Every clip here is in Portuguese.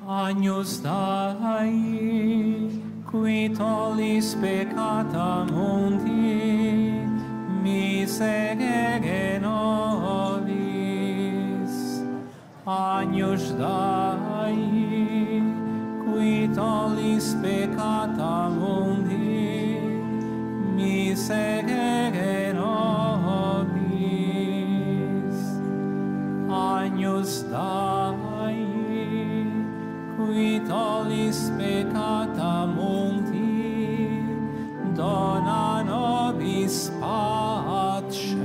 Agnus Dei, qui tollis peccata mundi, miserere nobis. Agnus Dei, qui tollis peccata mundi, miserere nobis. Agnus Dei, qui tollis peccata mundi, dona nobis pace.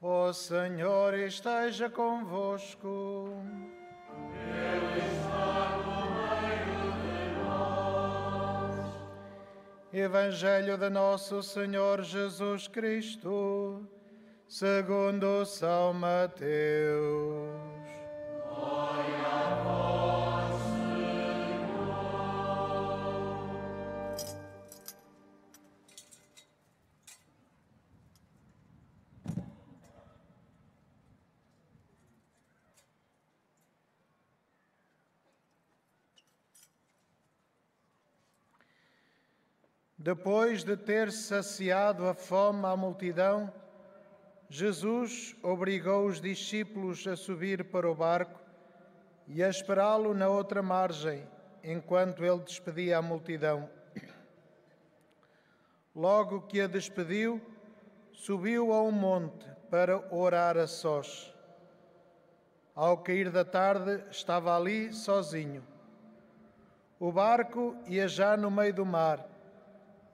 O Senhor esteja convosco. Ele está no meio de nós. Evangelho de nosso Senhor Jesus Cristo, segundo São Mateus. Glória a vós, Senhor. Depois de ter saciado a fome à multidão, Jesus obrigou os discípulos a subir para o barco e a esperá-lo na outra margem, enquanto ele despedia a multidão. Logo que a despediu, subiu a um monte para orar a sós. Ao cair da tarde, estava ali sozinho. O barco ia já no meio do mar,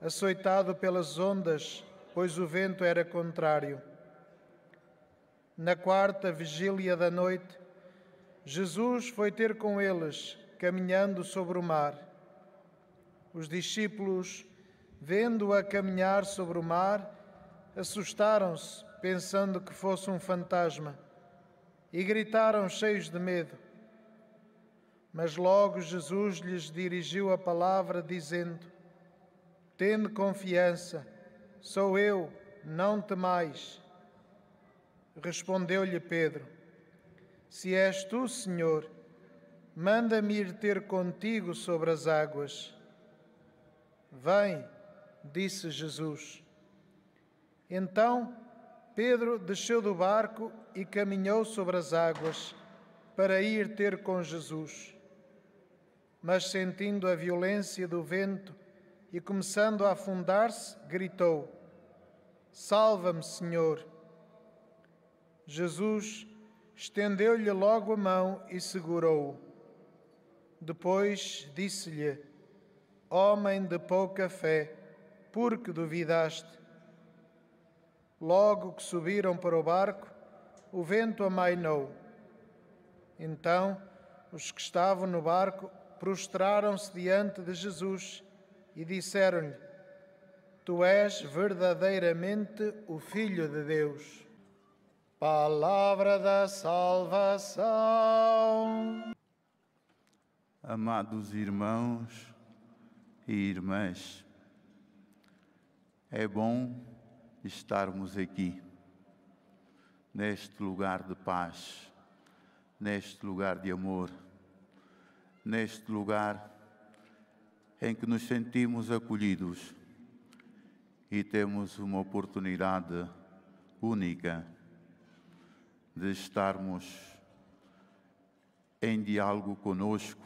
açoitado pelas ondas, pois o vento era contrário. Na quarta vigília da noite, Jesus foi ter com eles, caminhando sobre o mar. Os discípulos, vendo-o a caminhar sobre o mar, assustaram-se, pensando que fosse um fantasma, e gritaram cheios de medo. Mas logo Jesus lhes dirigiu a palavra, dizendo: Tende confiança, sou eu, não temais. Respondeu-lhe Pedro: Se és tu, Senhor, manda-me ir ter contigo sobre as águas. Vem, disse Jesus. Então Pedro desceu do barco e caminhou sobre as águas para ir ter com Jesus. Mas sentindo a violência do vento e começando a afundar-se, gritou: Salva-me, Senhor! Jesus estendeu-lhe logo a mão e segurou-o. Depois disse-lhe: Homem de pouca fé, por que duvidaste? Logo que subiram para o barco, o vento amainou. Então os que estavam no barco prostraram-se diante de Jesus e disseram-lhe: Tu és verdadeiramente o Filho de Deus. Palavra da salvação. Amados irmãos e irmãs, é bom estarmos aqui, neste lugar de paz, neste lugar de amor, neste lugar em que nos sentimos acolhidos e temos uma oportunidade única de estarmos em diálogo conosco,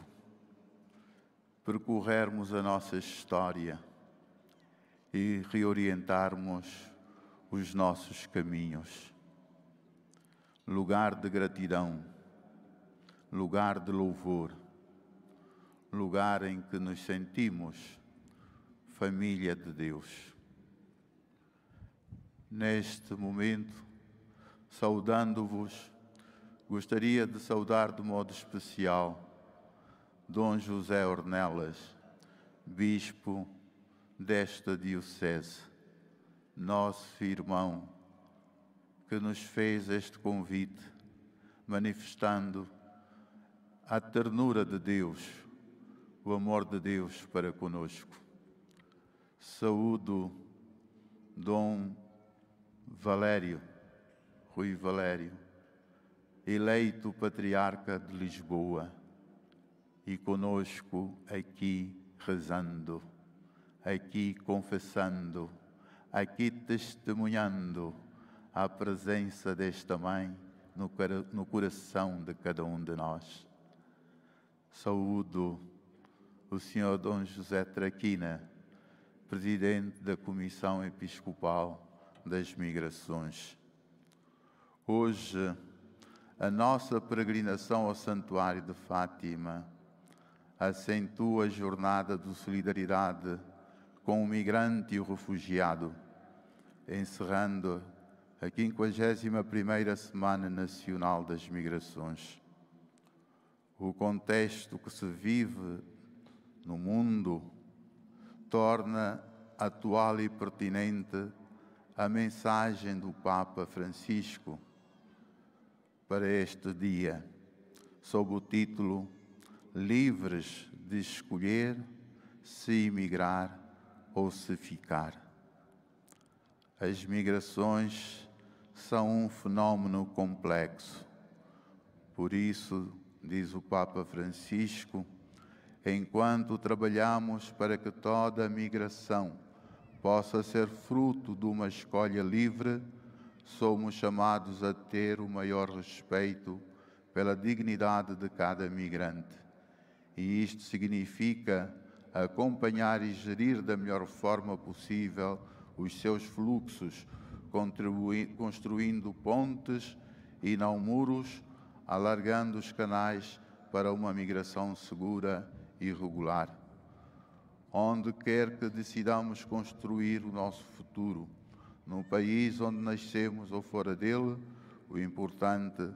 percorrermos a nossa história e reorientarmos os nossos caminhos. Lugar de gratidão, lugar de louvor, lugar em que nos sentimos família de Deus. Neste momento, saudando-vos, gostaria de saudar de modo especial Dom José Ornelas, bispo desta diocese, nosso irmão, que nos fez este convite, manifestando a ternura de Deus, o amor de Deus para conosco. Saúdo Dom Valério Rui Valério, eleito patriarca de Lisboa, e conosco aqui rezando, aqui confessando, aqui testemunhando a presença desta Mãe no coração de cada um de nós. Saúdo o Sr. Dom José Traquina, Presidente da Comissão Episcopal das Migrações. Hoje, a nossa peregrinação ao Santuário de Fátima acentua a jornada de solidariedade com o migrante e o refugiado, encerrando a 51ª Semana Nacional das Migrações. O contexto que se vive no mundo torna atual e pertinente a mensagem do Papa Francisco para este dia, sob o título Livres de escolher se emigrar ou se ficar. As migrações são um fenómeno complexo. Por isso, diz o Papa Francisco, enquanto trabalhamos para que toda a migração possa ser fruto de uma escolha livre, somos chamados a ter o maior respeito pela dignidade de cada migrante. E isto significa acompanhar e gerir da melhor forma possível os seus fluxos, construindo pontes e não muros, alargando os canais para uma migração segura e regular. Onde quer que decidamos construir o nosso futuro, no país onde nascemos ou fora dele, o importante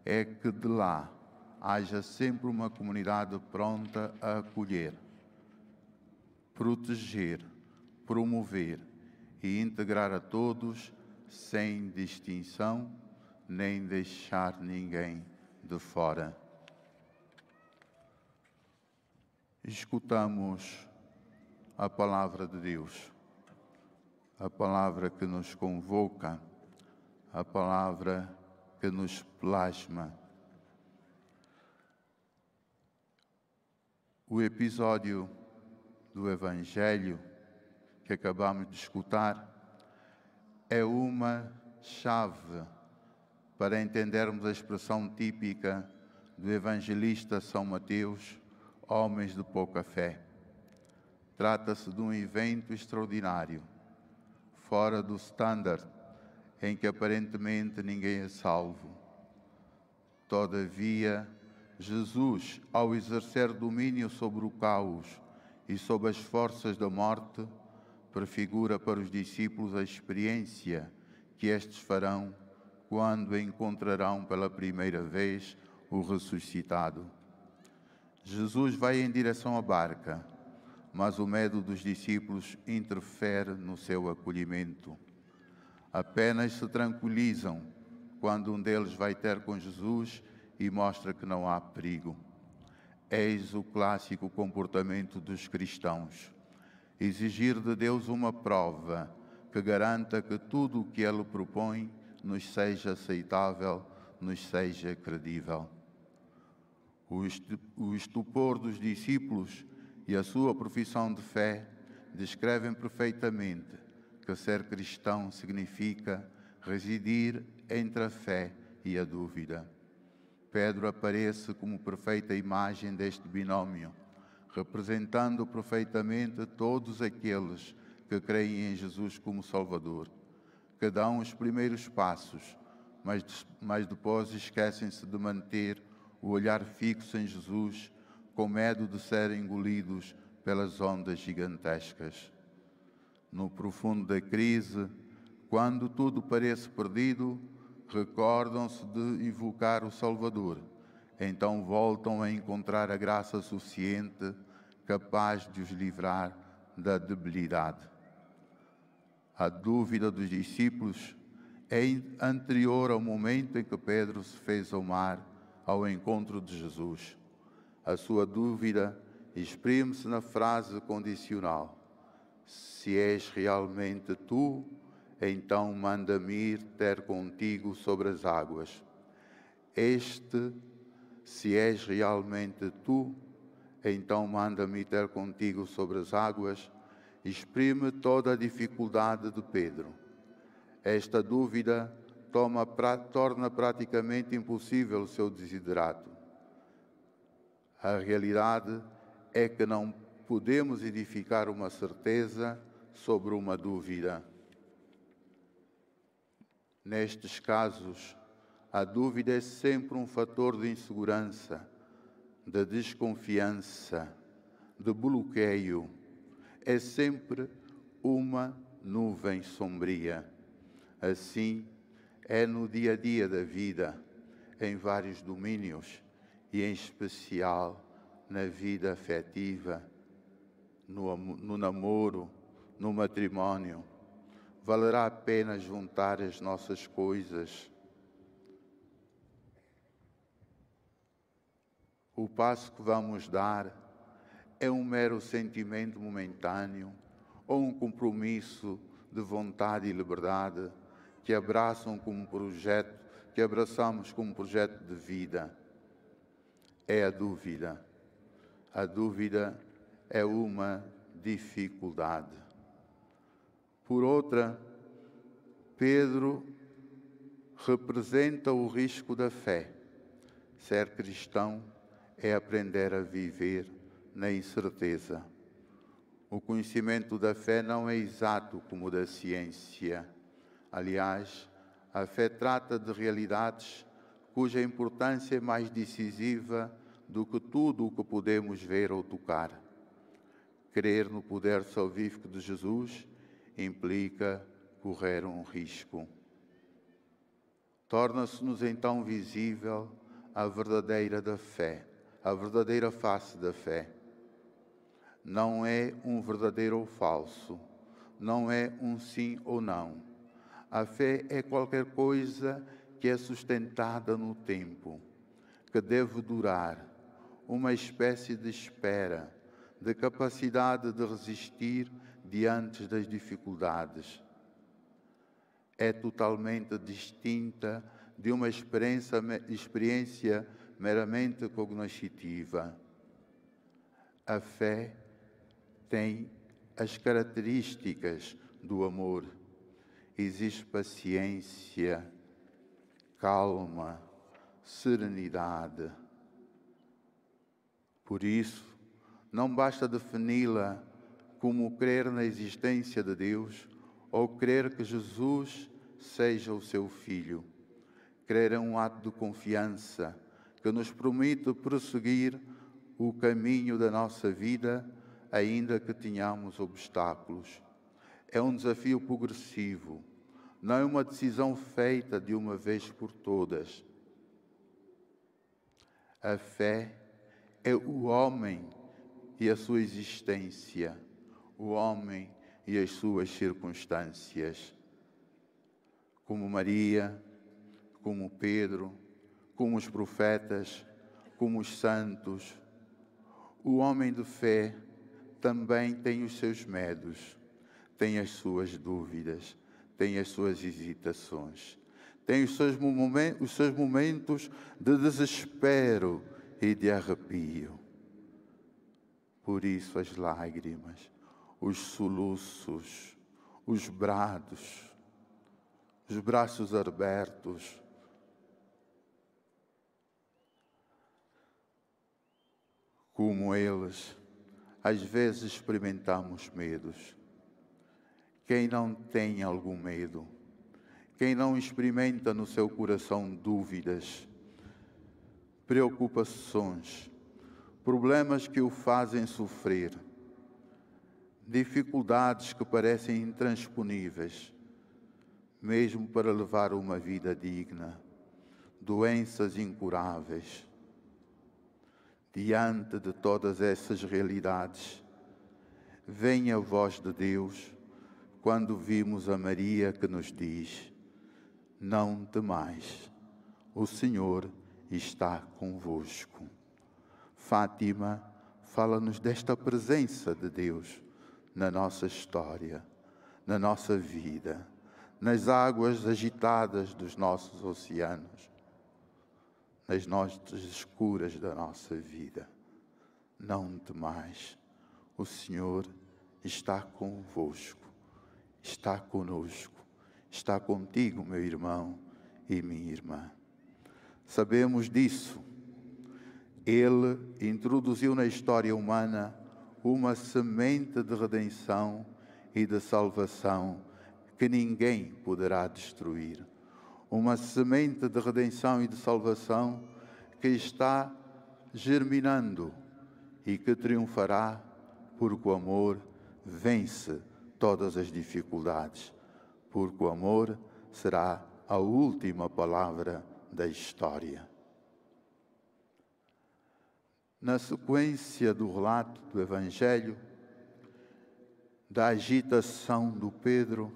é que de lá haja sempre uma comunidade pronta a acolher, proteger, promover e integrar a todos sem distinção, nem deixar ninguém de fora. Escutamos a palavra de Deus, a palavra que nos convoca, a palavra que nos plasma. O episódio do Evangelho que acabamos de escutar é uma chave para entendermos a expressão típica do evangelista São Mateus, homens de pouca fé. Trata-se de um evento extraordinário, fora do standard, em que aparentemente ninguém é salvo. Todavia, Jesus, ao exercer domínio sobre o caos e sobre as forças da morte, prefigura para os discípulos a experiência que estes farão quando encontrarão pela primeira vez o ressuscitado. Jesus vai em direção à barca, mas o medo dos discípulos interfere no seu acolhimento. Apenas se tranquilizam quando um deles vai ter com Jesus e mostra que não há perigo. Eis o clássico comportamento dos cristãos: exigir de Deus uma prova que garanta que tudo o que Ele propõe nos seja aceitável, nos seja credível. O estupor dos discípulos e a sua profissão de fé descrevem perfeitamente que ser cristão significa residir entre a fé e a dúvida. Pedro aparece como perfeita imagem deste binómio, representando perfeitamente todos aqueles que creem em Jesus como Salvador, que dão os primeiros passos, mas depois esquecem-se de manter o olhar fixo em Jesus, com medo de serem engolidos pelas ondas gigantescas. No profundo da crise, quando tudo parece perdido, recordam-se de invocar o Salvador. Então voltam a encontrar a graça suficiente, capaz de os livrar da debilidade. A dúvida dos discípulos é anterior ao momento em que Pedro se fez ao mar, ao encontro de Jesus. A sua dúvida exprime-se na frase condicional: se és realmente tu, então manda-me ir ter contigo sobre as águas. Se és realmente tu, então manda-me ter contigo sobre as águas, exprime toda a dificuldade de Pedro. Esta dúvida torna praticamente impossível o seu desiderato. A realidade é que não podemos edificar uma certeza sobre uma dúvida. Nestes casos, a dúvida é sempre um fator de insegurança, de desconfiança, de bloqueio. É sempre uma nuvem sombria. Assim, é no dia a dia da vida, em vários domínios, e em especial na vida afetiva, no namoro, no matrimónio. Valerá a pena juntar as nossas coisas? O passo que vamos dar é um mero sentimento momentâneo ou um compromisso de vontade e liberdade que abraçamos como projeto de vida? É a dúvida. A dúvida é uma dificuldade. Por outra, Pedro representa o risco da fé. Ser cristão é aprender a viver na incerteza. O conhecimento da fé não é exato como o da ciência. Aliás, a fé trata de realidades cuja importância é mais decisiva do que tudo o que podemos ver ou tocar. Crer no poder salvífico de Jesus implica correr um risco. Torna-se-nos então visível a verdadeira face da fé. Não é um verdadeiro ou falso, não é um sim ou não. A fé é qualquer coisa que é sustentada no tempo, que deve durar, uma espécie de espera, de capacidade de resistir diante das dificuldades. É totalmente distinta de uma experiência meramente cognoscitiva. A fé tem as características do amor. Existe paciência, calma, serenidade. Por isso, não basta defini-la como crer na existência de Deus ou crer que Jesus seja o seu Filho. Crer é um ato de confiança que nos permite prosseguir o caminho da nossa vida, ainda que tenhamos obstáculos. É um desafio progressivo, não é uma decisão feita de uma vez por todas. A fé é o homem e a sua existência, o homem e as suas circunstâncias. Como Maria, como Pedro, como os profetas, como os santos, o homem de fé também tem os seus medos, tem as suas dúvidas, tem as suas hesitações, tem os seus momentos de desespero e de arrepio. Por isso as lágrimas, os soluços, os brados, os braços abertos, como eles, às vezes experimentamos medos. Quem não tem algum medo? Quem não experimenta no seu coração dúvidas, preocupações, problemas que o fazem sofrer, dificuldades que parecem intransponíveis, mesmo para levar uma vida digna, doenças incuráveis. Diante de todas essas realidades, vem a voz de Deus quando vimos a Maria que nos diz: não temais, o Senhor está convosco. Fátima fala-nos desta presença de Deus na nossa história, na nossa vida, nas águas agitadas dos nossos oceanos, nas noites escuras da nossa vida. Não temais, o Senhor está convosco, está conosco, está contigo, meu irmão e minha irmã. Sabemos disso. Ele introduziu na história humana uma semente de redenção e de salvação que ninguém poderá destruir. Uma semente de redenção e de salvação que está germinando e que triunfará, porque o amor vence todas as dificuldades, porque o amor será a última palavra da história. Na sequência do relato do Evangelho, da agitação do Pedro,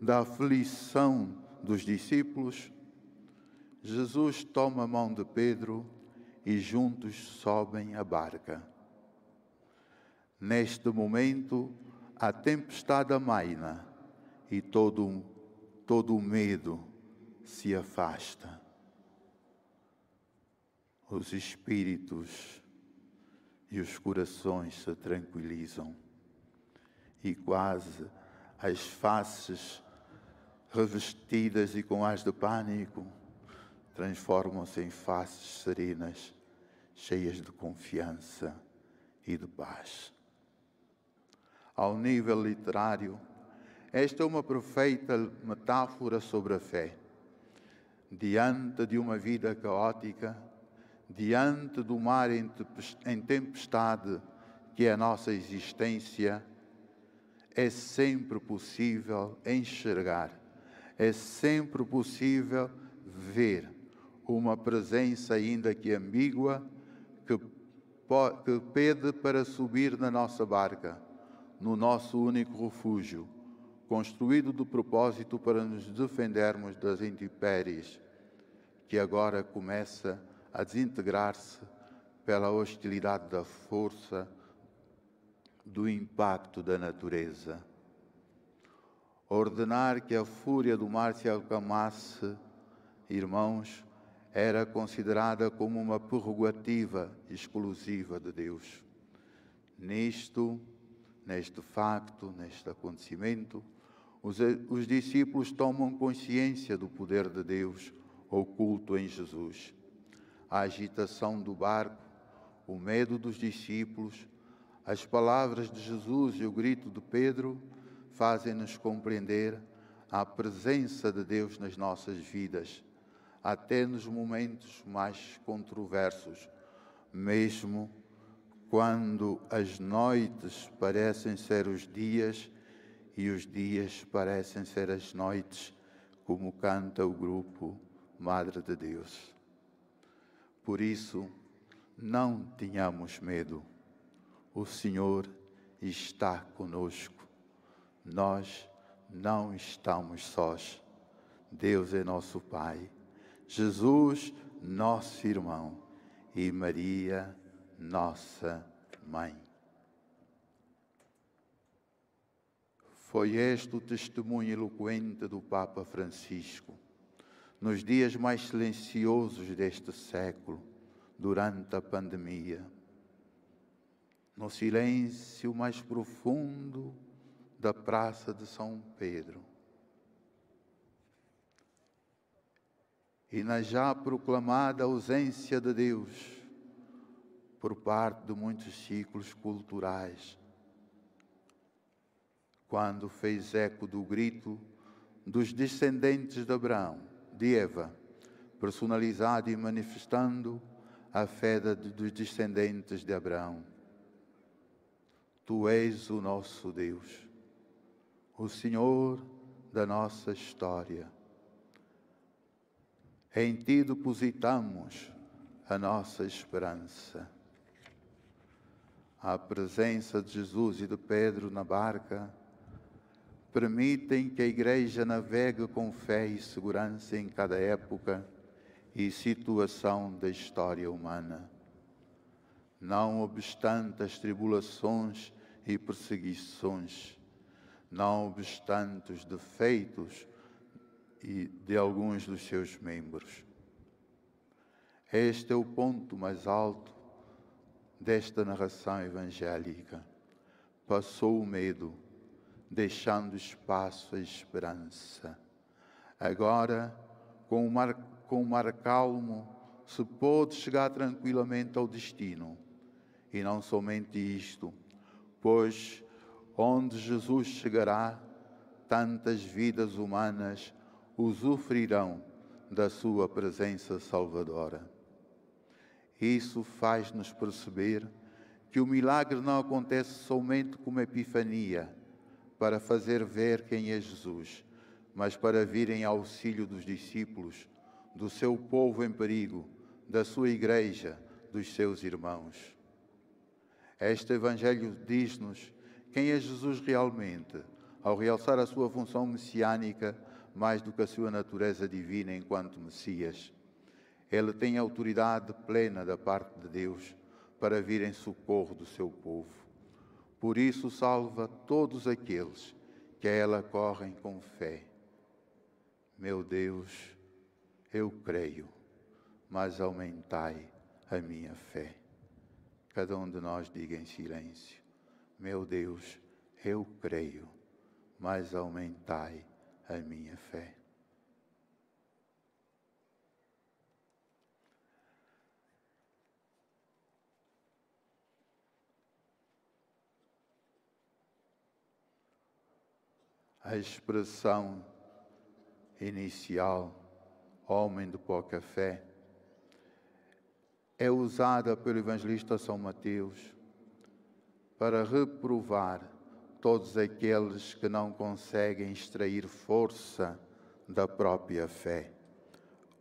da aflição dos discípulos, Jesus toma a mão de Pedro e juntos sobem a barca. Neste momento, a tempestade amaina e todo o medo se afasta. Os espíritos e os corações se tranquilizam e quase as faces revestidas e com ar de pânico transformam-se em faces serenas, cheias de confiança e de paz. Ao nível literário, esta é uma perfeita metáfora sobre a fé. Diante de uma vida caótica, diante do mar em tempestade que é a nossa existência, é sempre possível enxergar, é sempre possível ver uma presença, ainda que ambígua, que pede para subir na nossa barca, no nosso único refúgio, construído de propósito para nos defendermos das intempéries, que agora começa a desintegrar-se pela hostilidade da força, do impacto da natureza. Ordenar que a fúria do mar se acalmasse, irmãos, era considerada como uma prerrogativa exclusiva de Deus. Neste facto, neste acontecimento, os discípulos tomam consciência do poder de Deus oculto em Jesus. A agitação do barco, o medo dos discípulos, as palavras de Jesus e o grito de Pedro fazem-nos compreender a presença de Deus nas nossas vidas, até nos momentos mais controversos, mesmo quando as noites parecem ser os dias e os dias parecem ser as noites, como canta o grupo Madre de Deus. Por isso, não tenhamos medo. O Senhor está conosco. Nós não estamos sós. Deus é nosso Pai. Jesus, nosso irmão. E Maria, nossa Mãe. Foi este o testemunho eloquente do Papa Francisco, nos dias mais silenciosos deste século, durante a pandemia, no silêncio mais profundo da Praça de São Pedro, e na já proclamada ausência de Deus por parte de muitos ciclos culturais, quando fez eco do grito dos descendentes de Abraão, de Eva, personalizado e manifestando a fé dos descendentes de Abraão. Tu és o nosso Deus, o Senhor da nossa história. Em Ti depositamos a nossa esperança. A presença de Jesus e de Pedro na barca permitem que a Igreja navegue com fé e segurança em cada época e situação da história humana. Não obstante as tribulações e perseguições, não obstante os defeitos, e de alguns dos seus membros. Este é o ponto mais alto desta narração evangélica. Passou o medo, deixando espaço à esperança. Agora, com o mar calmo, se pôde chegar tranquilamente ao destino. E não somente isto, pois onde Jesus chegará, tantas vidas humanas usufruirão da sua presença salvadora. Isso faz-nos perceber que o milagre não acontece somente como epifania, para fazer ver quem é Jesus, mas para vir em auxílio dos discípulos, do seu povo em perigo, da sua igreja, dos seus irmãos. Este Evangelho diz-nos quem é Jesus realmente, ao realçar a sua função messiânica mais do que a sua natureza divina enquanto Messias. Ele tem autoridade plena da parte de Deus para vir em socorro do seu povo. Por isso salva todos aqueles que a ela correm com fé. Meu Deus, eu creio, mas aumentai a minha fé. Cada um de nós diga em silêncio: meu Deus, eu creio, mas aumentai a minha fé. A expressão inicial, homem de pouca fé, é usada pelo evangelista São Mateus para reprovar todos aqueles que não conseguem extrair força da própria fé.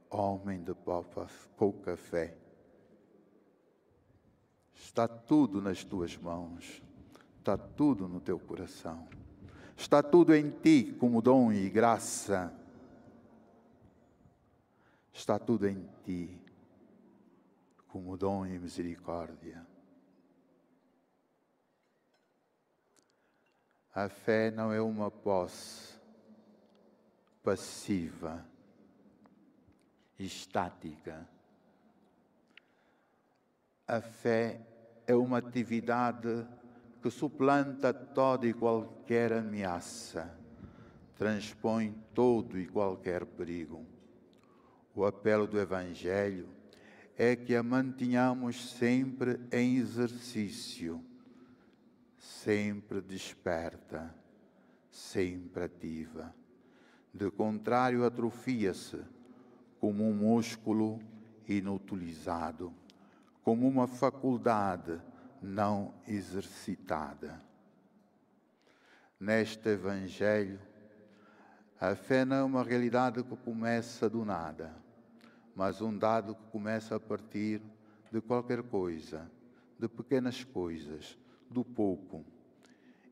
Homem de pouca fé. Está tudo nas tuas mãos, está tudo no teu coração. Está tudo em ti como dom e graça. Está tudo em ti como dom e misericórdia. A fé não é uma posse passiva, estática. A fé é uma atividade que suplanta toda e qualquer ameaça, transpõe todo e qualquer perigo. O apelo do Evangelho é que a mantenhamos sempre em exercício, sempre desperta, sempre ativa. De contrário, atrofia-se como um músculo inutilizado, como uma faculdade não exercitada. Neste Evangelho, a fé não é uma realidade que começa do nada, mas um dado que começa a partir de qualquer coisa, de pequenas coisas, do pouco,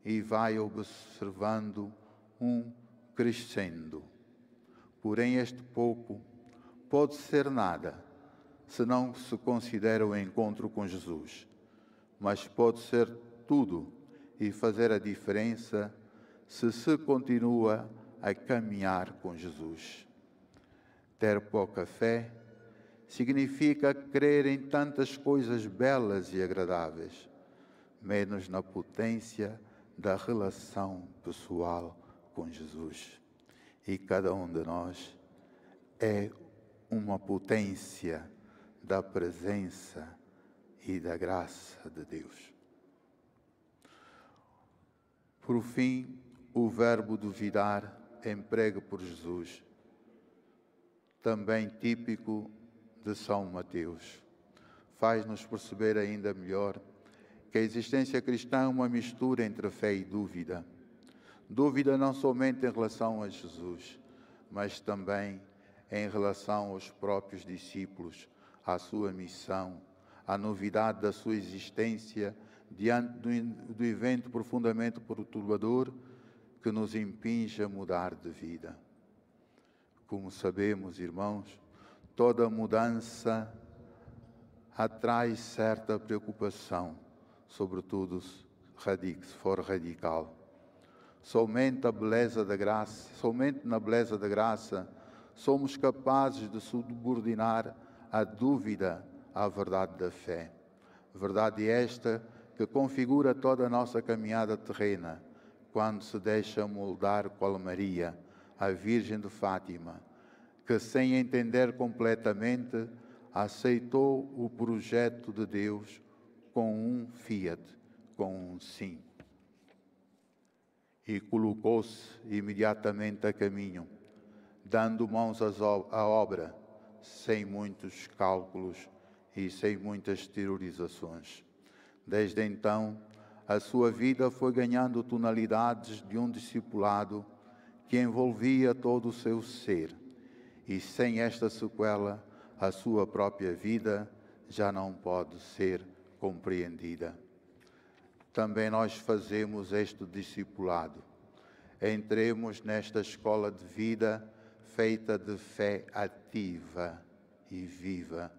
e vai observando um crescendo. Porém, este pouco pode ser nada, se não se considera o encontro com Jesus, mas pode ser tudo e fazer a diferença se se continua a caminhar com Jesus. Ter pouca fé significa crer em tantas coisas belas e agradáveis, menos na potência da relação pessoal com Jesus. E cada um de nós é uma potência da presença e da graça de Deus. Por fim, o verbo duvidar, emprego por Jesus, também típico de São Mateus, faz-nos perceber ainda melhor que a existência cristã é uma mistura entre fé e dúvida. Dúvida não somente em relação a Jesus, mas também em relação aos próprios discípulos, à sua missão, à novidade da sua existência diante do evento profundamente perturbador que nos impinge a mudar de vida. Como sabemos, irmãos, toda mudança atrai certa preocupação, sobretudo se for radical. Somente na beleza da graça somos capazes de subordinar a dúvida à verdade da fé. Verdade esta que configura toda a nossa caminhada terrena, quando se deixa moldar qual Maria, a Virgem de Fátima, que sem entender completamente, aceitou o projeto de Deus com um fiat, com um sim. E colocou-se imediatamente a caminho, dando mãos à obra, sem muitos cálculos e sem muitas teorizações. Desde então, a sua vida foi ganhando tonalidades de um discipulado que envolvia todo o seu ser, e sem esta sequela, a sua própria vida já não pode ser compreendida. Também nós fazemos este discipulado. Entremos nesta escola de vida feita de fé ativa e viva.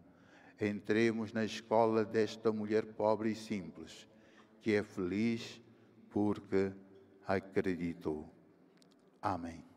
Entremos na escola desta mulher pobre e simples, que é feliz porque acreditou. Amém.